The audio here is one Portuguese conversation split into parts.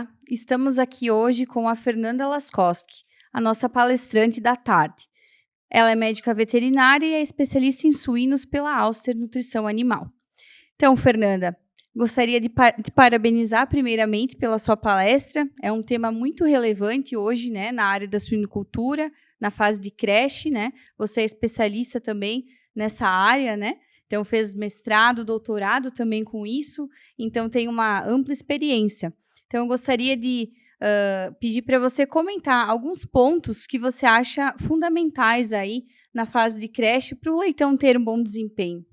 Olá, estamos aqui hoje com a Fernanda Laskowski, a nossa palestrante da tarde. Ela é médica veterinária e é especialista em suínos pela Auster Nutrição Animal. Então, Fernanda, gostaria de parabenizar primeiramente pela sua palestra. É um tema muito relevante hoje, né, na área da suinocultura, na fase de creche, né? Você é especialista também nessa área, né? Então, fez mestrado, doutorado também com isso, então tem uma ampla experiência. Então, eu gostaria de pedir para você comentar alguns pontos que você acha fundamentais aí na fase de creche para o leitão ter um bom desempenho.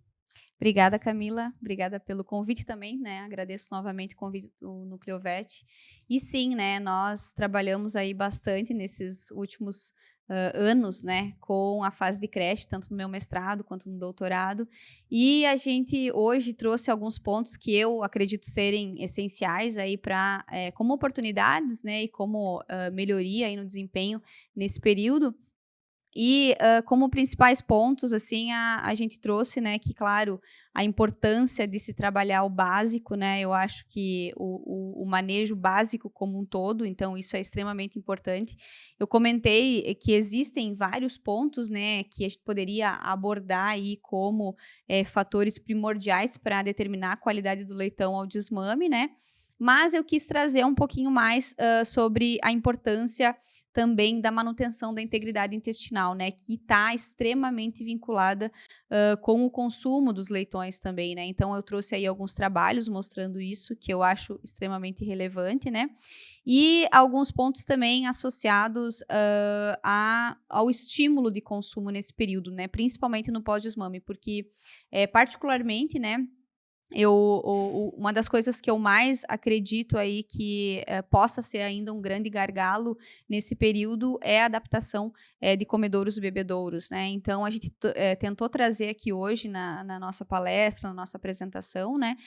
Obrigada, Camila. Obrigada pelo convite também, né? Agradeço novamente o convite do Nucleovet. E sim, né? Nós trabalhamos aí bastante nesses últimos anos, né? Com a fase de creche, tanto no meu mestrado quanto no doutorado. E a gente hoje trouxe alguns pontos que eu acredito serem essenciais aí para, como oportunidades, né? E como melhoria aí no desempenho nesse período. E como principais pontos, assim, a gente trouxe, né, que, claro, a importância de se trabalhar o básico, né, eu acho que o manejo básico como um todo, então isso é extremamente importante. Eu comentei que existem vários pontos, né, que a gente poderia abordar aí como fatores primordiais para determinar a qualidade do leitão ao desmame, né, mas eu quis trazer um pouquinho mais sobre a importância também da manutenção da integridade intestinal, né, que está extremamente vinculada com o consumo dos leitões também, né. Então eu trouxe aí alguns trabalhos mostrando isso, que eu acho extremamente relevante, né. E alguns pontos também associados ao estímulo de consumo nesse período, né, principalmente no pós-desmame, porque particularmente, né, uma das coisas que eu mais acredito aí que possa ser ainda um grande gargalo nesse período é a adaptação de comedouros e bebedouros, né? Então, a gente tentou trazer aqui hoje na nossa palestra, na nossa apresentação, né,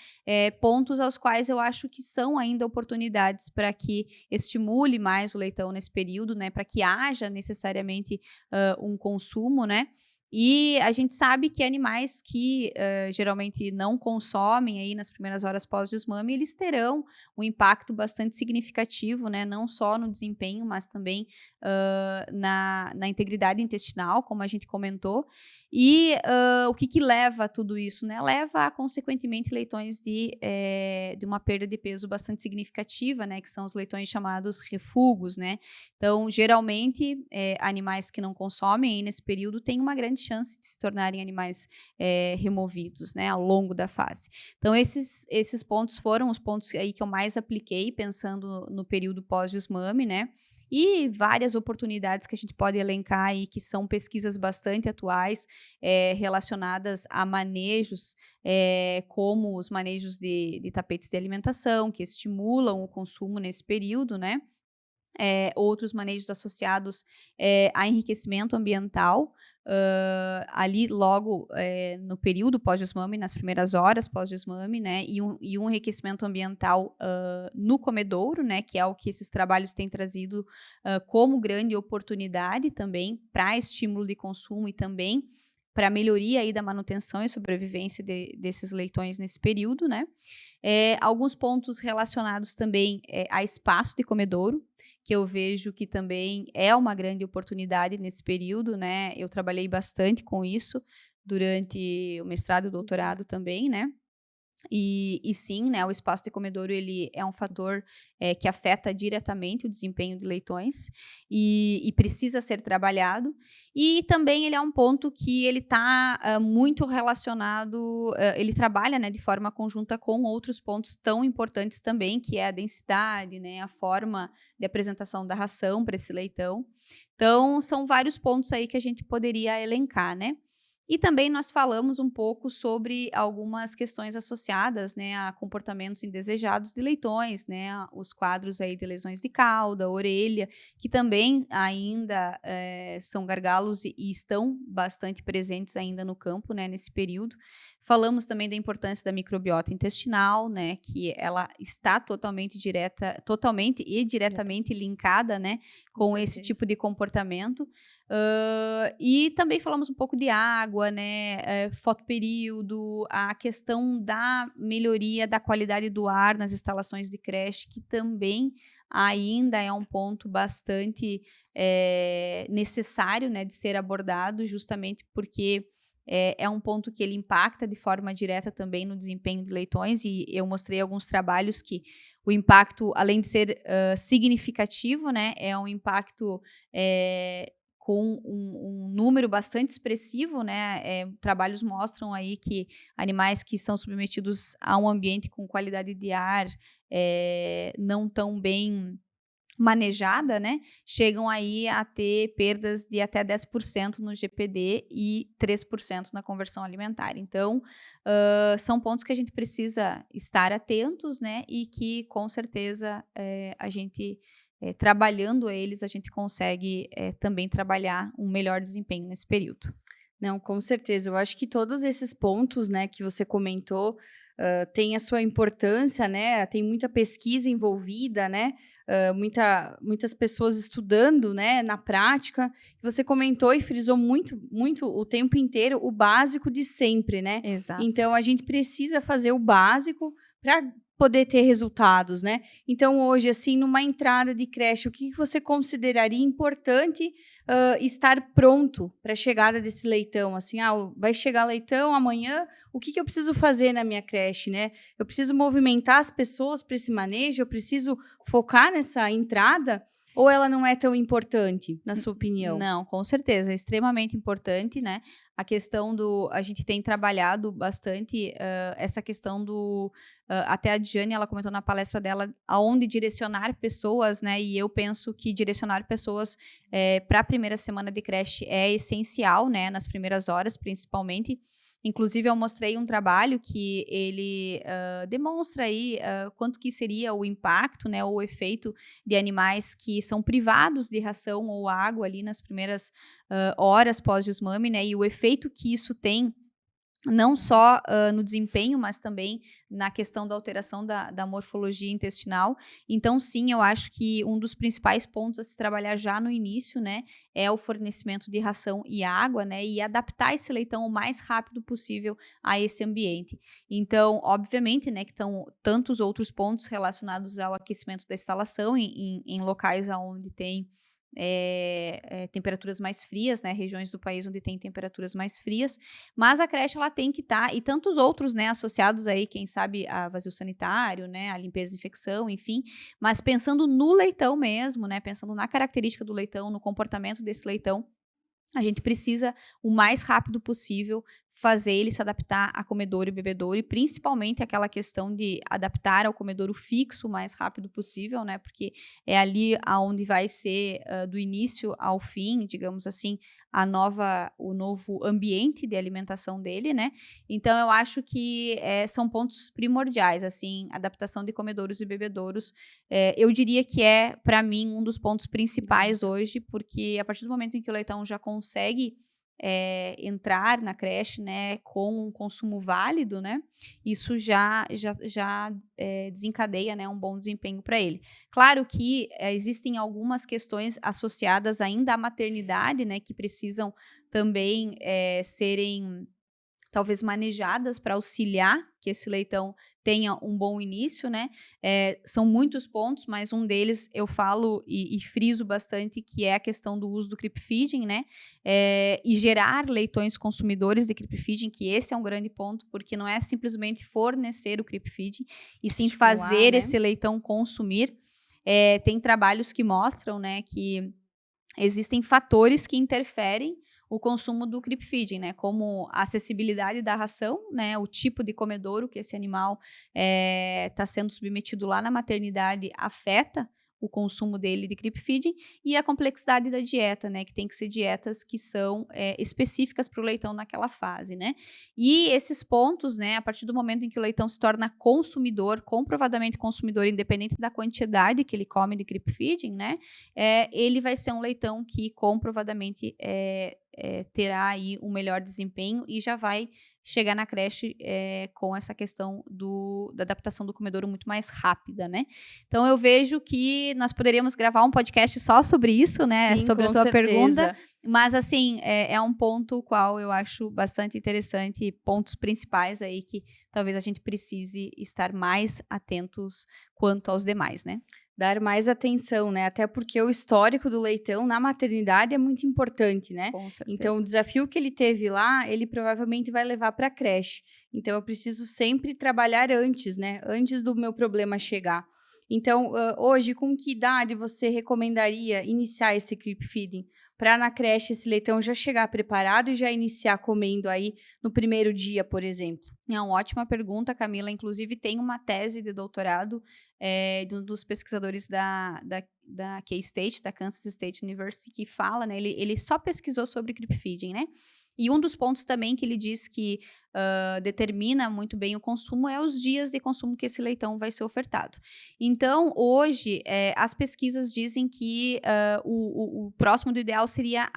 pontos aos quais eu acho que são ainda oportunidades para que estimule mais o leitão nesse período, né, para que haja necessariamente um consumo, né? E a gente sabe que animais que geralmente não consomem aí nas primeiras horas pós-desmame, eles terão um impacto bastante significativo, né? Não só no desempenho, mas também na integridade intestinal, como a gente comentou. E o que leva a tudo isso, né? Leva a, consequentemente, leitões de uma perda de peso bastante significativa, né? Que são os leitões chamados refugos, né? Então, geralmente, animais que não consomem aí nesse período têm uma grande chance de se tornarem animais removidos, né, ao longo da fase. Então, esses pontos foram os pontos aí que eu mais apliquei pensando no período pós-desmame, né, e várias oportunidades que a gente pode elencar aí, que são pesquisas bastante atuais, relacionadas a manejos, como os manejos de tapetes de alimentação, que estimulam o consumo nesse período, né, outros manejos associados a enriquecimento ambiental, ali logo no período pós-desmame, nas primeiras horas pós-desmame, né, e um enriquecimento ambiental no comedouro, né, que é o que esses trabalhos têm trazido como grande oportunidade também para estímulo de consumo e também para melhoria aí da manutenção e sobrevivência desses leitões nesse período, né. Alguns pontos relacionados também a espaço de comedouro, que eu vejo que também é uma grande oportunidade nesse período, né. Eu trabalhei bastante com isso durante o mestrado e o doutorado também, né. E sim, né, o espaço de comedouro ele é um fator que afeta diretamente o desempenho de leitões e precisa ser trabalhado. E também ele é um ponto que ele está muito relacionado, ele trabalha, né, de forma conjunta com outros pontos tão importantes também, que é a densidade, né, a forma de apresentação da ração para esse leitão. Então, são vários pontos aí que a gente poderia elencar, né. E também nós falamos um pouco sobre algumas questões associadas, né, a comportamentos indesejados de leitões, né, os quadros aí de lesões de cauda, orelha, que também ainda são gargalos e estão bastante presentes ainda no campo, né, nesse período. Falamos também da importância da microbiota intestinal, né, que ela está totalmente e diretamente linkada, né, com esse tipo de comportamento. E também falamos um pouco de água, né, fotoperíodo, a questão da melhoria da qualidade do ar nas instalações de creche, que também ainda é um ponto bastante necessário, né, de ser abordado, justamente porque é um ponto que ele impacta de forma direta também no desempenho de leitões, e eu mostrei alguns trabalhos que o impacto, além de ser significativo, né, é um impacto com um número bastante expressivo, né? Trabalhos mostram aí que animais que são submetidos a um ambiente com qualidade de ar não tão bem manejada, né, chegam aí a ter perdas de até 10% no GPD e 3% na conversão alimentar. Então, são pontos que a gente precisa estar atentos, né, e que com certeza a gente trabalhando eles, a gente consegue também trabalhar um melhor desempenho nesse período. Não, com certeza. Eu acho que todos esses pontos, né, que você comentou, têm a sua importância, né? Tem muita pesquisa envolvida, né? Muitas pessoas estudando, né, na prática. Você comentou e frisou muito, muito o tempo inteiro o básico de sempre, né? Exato. Então a gente precisa fazer o básico para poder ter resultados, né? Então hoje, assim, numa entrada de creche, o que você consideraria importante estar pronto para a chegada desse leitão? Assim, vai chegar leitão amanhã, o que eu preciso fazer na minha creche, né? Eu preciso movimentar as pessoas para esse manejo? Eu preciso focar nessa entrada? Ou ela não é tão importante, na sua opinião? Não, com certeza, é extremamente importante, né? A questão a gente tem trabalhado bastante essa questão até a Diane, ela comentou na palestra dela, aonde direcionar pessoas, né? E eu penso que direcionar pessoas para a primeira semana de creche é essencial, né? Nas primeiras horas, principalmente. Inclusive, eu mostrei um trabalho que ele demonstra aí quanto que seria o impacto, né, ou o efeito de animais que são privados de ração ou água ali nas primeiras horas pós-desmame, né, e o efeito que isso tem não só no desempenho, mas também na questão da alteração da morfologia intestinal. Então, sim, eu acho que um dos principais pontos a se trabalhar já no início, né, é o fornecimento de ração e água, né, e adaptar esse leitão o mais rápido possível a esse ambiente. Então, obviamente, né, que estão tantos outros pontos relacionados ao aquecimento da instalação em locais onde tem temperaturas mais frias, né, regiões do país onde tem temperaturas mais frias, mas a creche ela tem que estar, e tantos outros, né, associados aí, quem sabe a vazio sanitário, né, a limpeza e infecção, enfim, mas pensando no leitão mesmo, né, pensando na característica do leitão, no comportamento desse leitão, a gente precisa, o mais rápido possível, fazer ele se adaptar a comedouro e bebedouro, e principalmente aquela questão de adaptar ao comedouro fixo o mais rápido possível, né? Porque é ali aonde vai ser, do início ao fim, digamos assim, o novo ambiente de alimentação dele, né? Então, eu acho que são pontos primordiais, assim, adaptação de comedouros e bebedouros. Eu diria que é, para mim, um dos pontos principais hoje, porque a partir do momento em que o leitão já consegue entrar na creche, né, com um consumo válido, né, isso já desencadeia, né, um bom desempenho para ele. Claro que existem algumas questões associadas ainda à maternidade, né, que precisam também serem talvez manejadas para auxiliar que esse leitão tenha um bom início, né? São muitos pontos, mas um deles eu falo e friso bastante, que é a questão do uso do creep feeding, né? E gerar leitões consumidores de creep feeding, que esse é um grande ponto, porque não é simplesmente fornecer o creep feeding, e sim fazer, né, esse leitão consumir. Tem trabalhos que mostram, né, que existem fatores que interferem o consumo do creep feeding, né, como a acessibilidade da ração, né, o tipo de comedouro que esse animal está sendo submetido lá na maternidade afeta o consumo dele de creep feeding, e a complexidade da dieta, né, que tem que ser dietas que são específicas para o leitão naquela fase, né. E esses pontos, né, a partir do momento em que o leitão se torna consumidor, comprovadamente consumidor, independente da quantidade que ele come de creep feeding, né, ele vai ser um leitão que comprovadamente terá aí um melhor desempenho e já vai chegar na creche com essa questão da adaptação do comedouro muito mais rápida, né? Então, eu vejo que nós poderíamos gravar um podcast só sobre isso, né? Sim, sobre a com tua certeza. pergunta. Mas, assim, é um ponto qual eu acho bastante interessante, pontos principais aí que talvez a gente precise estar mais atentos quanto aos demais, né? Dar mais atenção, né? Até porque o histórico do leitão na maternidade é muito importante, né? Com certeza. Então, o desafio que ele teve lá, ele provavelmente vai levar para a creche. Então, eu preciso sempre trabalhar antes, né? Antes do meu problema chegar. Então, hoje, com que idade você recomendaria iniciar esse creep feeding? Para na creche esse leitão já chegar preparado e já iniciar comendo aí no primeiro dia, por exemplo? É uma ótima pergunta, Camila. Inclusive, tem uma tese de doutorado de um dos pesquisadores da K-State, da Kansas State University, que fala, né? Ele só pesquisou sobre creep feeding, né? E um dos pontos também que ele diz que determina muito bem o consumo é os dias de consumo que esse leitão vai ser ofertado. Então, hoje, as pesquisas dizem que o próximo do ideal seria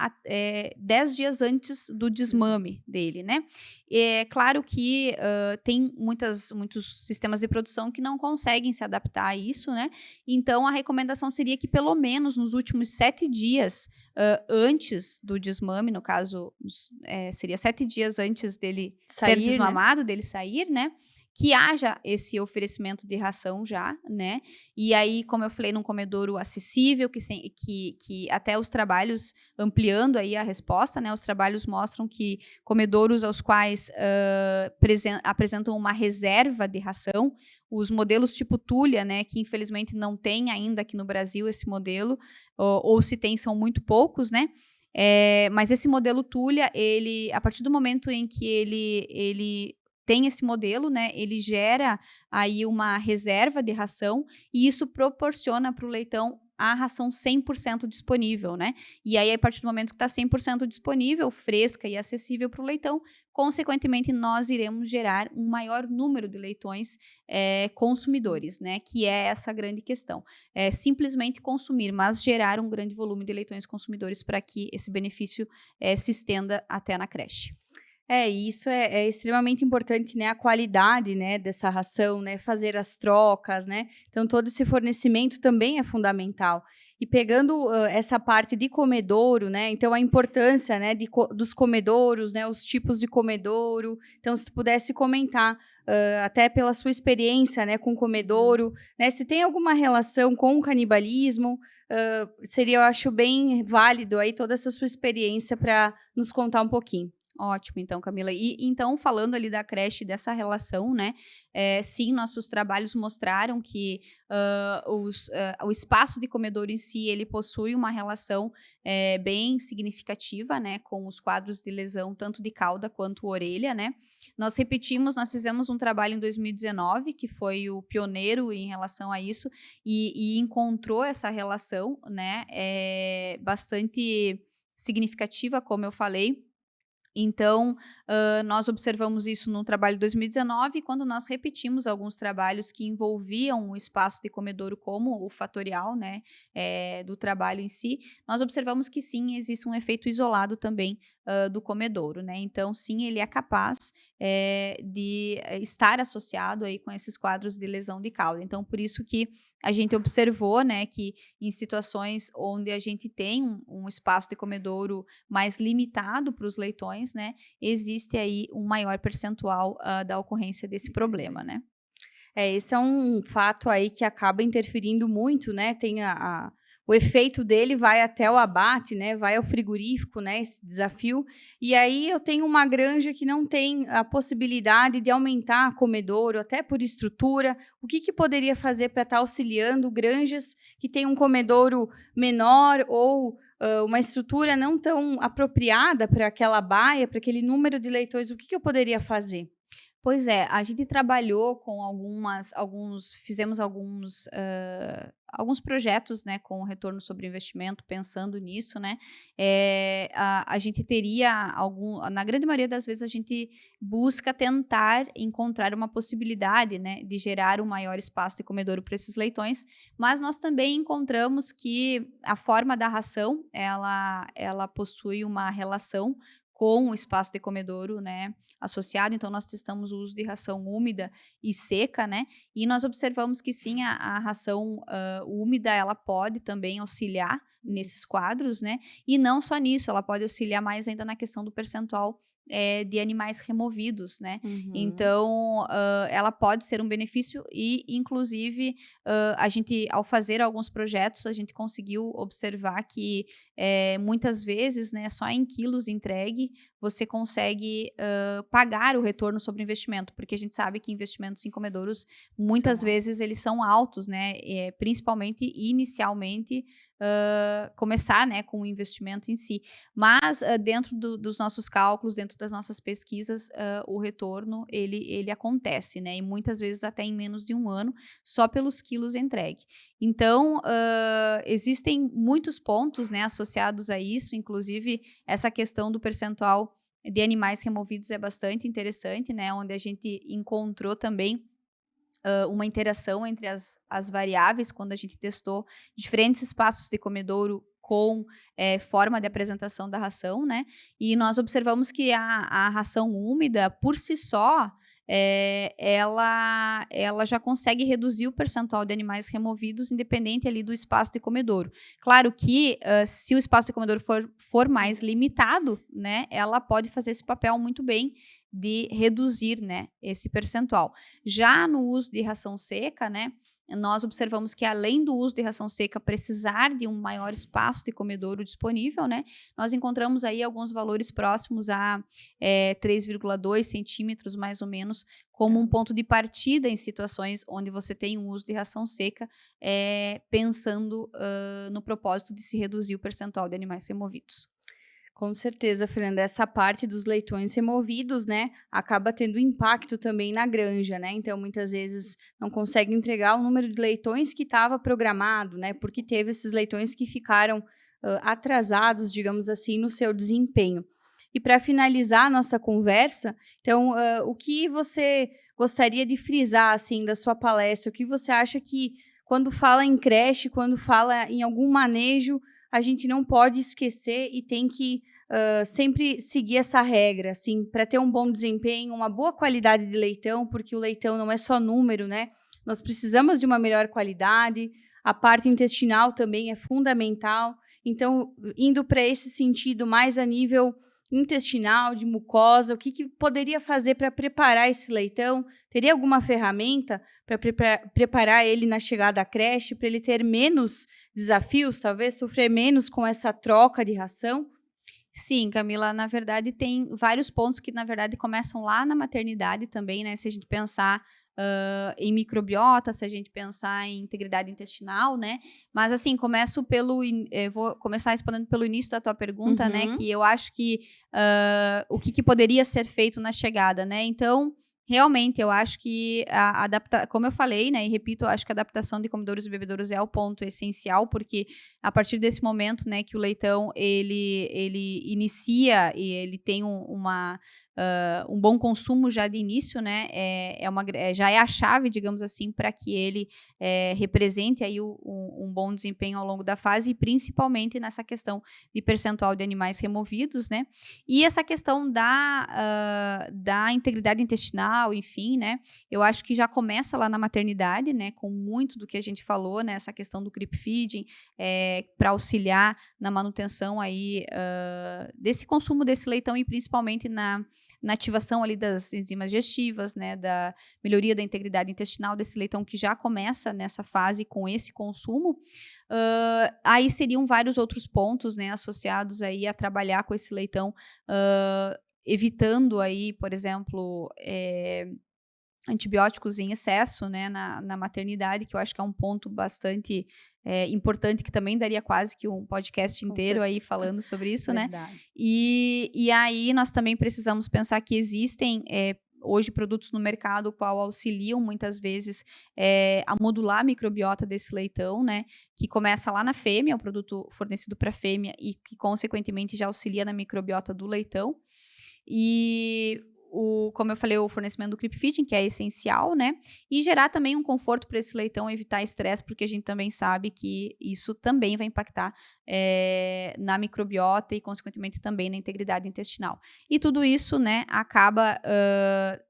10 dias antes do desmame dele, né? É claro que tem muitos sistemas de produção que não conseguem se adaptar a isso, né? Então, a recomendação seria que pelo menos nos últimos 7 dias antes do desmame, no caso, seria 7 dias antes dele ser desmamado, dele sair, né? Que haja esse oferecimento de ração já, né? E aí, como eu falei, num comedouro acessível, que até os trabalhos, ampliando aí a resposta, né? Os trabalhos mostram que comedouros aos quais apresentam uma reserva de ração, os modelos tipo Tulia, né? Que infelizmente não tem ainda aqui no Brasil esse modelo, ou se tem, são muito poucos, né? Mas esse modelo Tulia, a partir do momento em que ele tem esse modelo, né, ele gera aí uma reserva de ração e isso proporciona para o leitão a ração 100% disponível, né? E aí, a partir do momento que está 100% disponível, fresca e acessível para o leitão, consequentemente, nós iremos gerar um maior número de leitões consumidores, né? Que é essa grande questão. É simplesmente consumir, mas gerar um grande volume de leitões consumidores para que esse benefício se estenda até na creche. Isso é extremamente importante, né? A qualidade, né, dessa ração, né? Fazer as trocas, né? Então, todo esse fornecimento também é fundamental. E pegando essa parte de comedouro, né? Então, a importância, né, dos comedouros, né? Os tipos de comedouro. Então, se tu pudesse comentar, até pela sua experiência, né, com comedouro, né? Se tem alguma relação com o canibalismo, seria, eu acho, bem válido aí toda essa sua experiência para nos contar um pouquinho. Ótimo, então, Camila. E então, falando ali da creche, dessa relação, né? Sim, nossos trabalhos mostraram que o espaço de comedouro em si, ele possui uma relação bem significativa, né? Com os quadros de lesão, tanto de cauda quanto orelha, né? Nós fizemos um trabalho em 2019, que foi o pioneiro em relação a isso, e encontrou essa relação, né? Bastante significativa, como eu falei. Então, nós observamos isso no trabalho de 2019, quando nós repetimos alguns trabalhos que envolviam o espaço de comedouro como o fatorial, né, do trabalho em si, nós observamos que sim, existe um efeito isolado também do comedouro, né? Então, sim, ele é capaz de estar associado aí com esses quadros de lesão de cauda. Então, por isso que a gente observou, né, que em situações onde a gente tem um espaço de comedouro mais limitado para os leitões, né, existe aí um maior percentual da ocorrência desse problema, né? Esse é um fato aí que acaba interferindo muito, né? Tem o efeito dele vai até o abate, né? Vai ao frigorífico, né? Esse desafio. E aí eu tenho uma granja que não tem a possibilidade de aumentar comedouro, até por estrutura. O que poderia fazer para estar auxiliando granjas que têm um comedouro menor ou uma estrutura não tão apropriada para aquela baia, para aquele número de leitões? O que eu poderia fazer? Pois é, a gente trabalhou com fizemos alguns projetos, né, com retorno sobre investimento, pensando nisso, né. A gente teria na grande maioria das vezes a gente busca tentar encontrar uma possibilidade, né, de gerar um maior espaço de comedouro para esses leitões, mas nós também encontramos que a forma da ração, ela possui uma relação com o espaço de comedouro, né, associado. Então nós testamos o uso de ração úmida e seca, né, e nós observamos que sim, a ração úmida, ela pode também auxiliar nesses quadros, né, e não só nisso, ela pode auxiliar mais ainda na questão do percentual de animais removidos, né. Então, ela pode ser um benefício e, inclusive, a gente, ao fazer alguns projetos, a gente conseguiu observar que muitas vezes, né, só em quilos entregue, você consegue pagar o retorno sobre investimento, porque a gente sabe que investimentos em comedouros, muitas vezes, eles são altos, né, principalmente inicialmente, começar, né, com o investimento em si. Mas dentro dos nossos cálculos, dentro das nossas pesquisas, o retorno ele acontece, né, e muitas vezes até em menos de 1 ano, só pelos quilos entregue. Então, existem muitos pontos, né, associados a isso, inclusive essa questão do percentual de animais removidos é bastante interessante, né, onde a gente encontrou também uma interação entre as variáveis, quando a gente testou diferentes espaços de comedouro com forma de apresentação da ração, né? E nós observamos que a ração úmida, por si só, ela já consegue reduzir o percentual de animais removidos, independente ali do espaço de comedouro. Claro que, se o espaço de comedouro for mais limitado, né, ela pode fazer esse papel muito bem de reduzir, né, esse percentual. Já no uso de ração seca, né, nós observamos que além do uso de ração seca precisar de um maior espaço de comedouro disponível, né, nós encontramos aí alguns valores próximos a 3,2 centímetros, mais ou menos, como um ponto de partida em situações onde você tem um uso de ração seca, pensando no propósito de se reduzir o percentual de animais removidos. Com certeza, Fernanda, essa parte dos leitões removidos, né, acaba tendo impacto também na granja, né, então muitas vezes não consegue entregar o número de leitões que estava programado, né, porque teve esses leitões que ficaram atrasados, digamos assim, no seu desempenho. E para finalizar a nossa conversa, então, o que você gostaria de frisar, assim, da sua palestra? O que você acha que, quando fala em creche, quando fala em algum manejo, a gente não pode esquecer e tem que sempre seguir essa regra, assim, para ter um bom desempenho, uma boa qualidade de leitão, porque o leitão não é só número, né? Nós precisamos de uma melhor qualidade, a parte intestinal também é fundamental. Então, indo para esse sentido mais a nível intestinal, de mucosa, o que poderia fazer para preparar esse leitão? Teria alguma ferramenta para preparar ele na chegada à creche, para ele ter menos desafios, talvez sofrer menos com essa troca de ração? Sim, Camila, na verdade tem vários pontos que, na verdade, começam lá na maternidade também, né? Se a gente pensar em microbiota, se a gente pensar em integridade intestinal, né? Mas, assim, vou começar respondendo pelo início da tua pergunta, né? Que eu acho que o que poderia ser feito na chegada, né? Então, realmente, eu acho que como eu falei, né, e repito, eu acho que a adaptação de comedouros e bebedouros é o ponto essencial, porque a partir desse momento, né, que o leitão ele inicia e ele tem um bom consumo já de início, né, já é a chave, digamos assim, para que ele represente aí um bom desempenho ao longo da fase, e principalmente nessa questão de percentual de animais removidos, né, e essa questão da integridade intestinal, enfim, né, eu acho que já começa lá na maternidade, né, com muito do que a gente falou, né, essa questão do creep feeding, para auxiliar na manutenção aí desse consumo desse leitão, e principalmente na ativação ali das enzimas digestivas, né, da melhoria da integridade intestinal desse leitão, que já começa nessa fase com esse consumo. Aí seriam vários outros pontos, né, associados aí a trabalhar com esse leitão, evitando aí, por exemplo, antibióticos em excesso, né, na maternidade, que eu acho que é um ponto bastante importante, que também daria quase que um podcast inteiro aí falando sobre isso, né? E aí nós também precisamos pensar que existem hoje produtos no mercado qual auxiliam muitas vezes a modular a microbiota desse leitão, né? Que começa lá na fêmea, o produto fornecido para a fêmea e que consequentemente já auxilia na microbiota do leitão. E como eu falei, o fornecimento do creep feeding, que é essencial, né? E gerar também um conforto para esse leitão, evitar estresse, porque a gente também sabe que isso também vai impactar na microbiota e, consequentemente, também na integridade intestinal. E tudo isso, né, acaba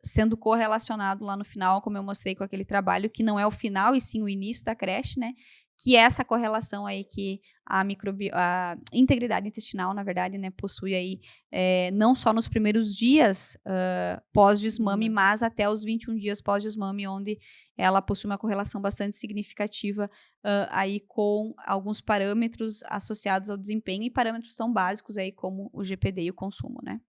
sendo correlacionado lá no final, como eu mostrei com aquele trabalho, que não é o final e sim o início da creche, né? Que é essa correlação aí que a integridade intestinal, na verdade, né, possui aí, não só nos primeiros dias pós-desmame, mas até os 21 dias pós-desmame, onde ela possui uma correlação bastante significativa aí com alguns parâmetros associados ao desempenho e parâmetros tão básicos aí como o GPD e o consumo, né?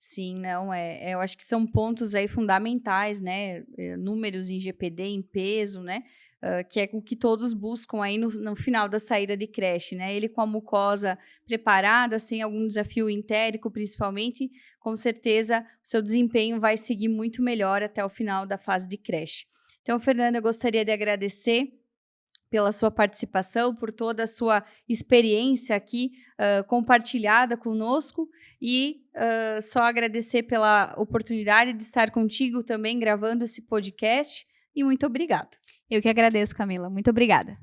Sim, não, eu acho que são pontos aí fundamentais, né, números em GPD, em peso, né, que é o que todos buscam aí no final da saída de creche, né, ele com a mucosa preparada, sem algum desafio entérico, principalmente, com certeza o seu desempenho vai seguir muito melhor até o final da fase de creche. Então, Fernanda, eu gostaria de agradecer pela sua participação, por toda a sua experiência aqui compartilhada conosco e só agradecer pela oportunidade de estar contigo também gravando esse podcast e muito obrigada. Eu que agradeço, Camila. Muito obrigada.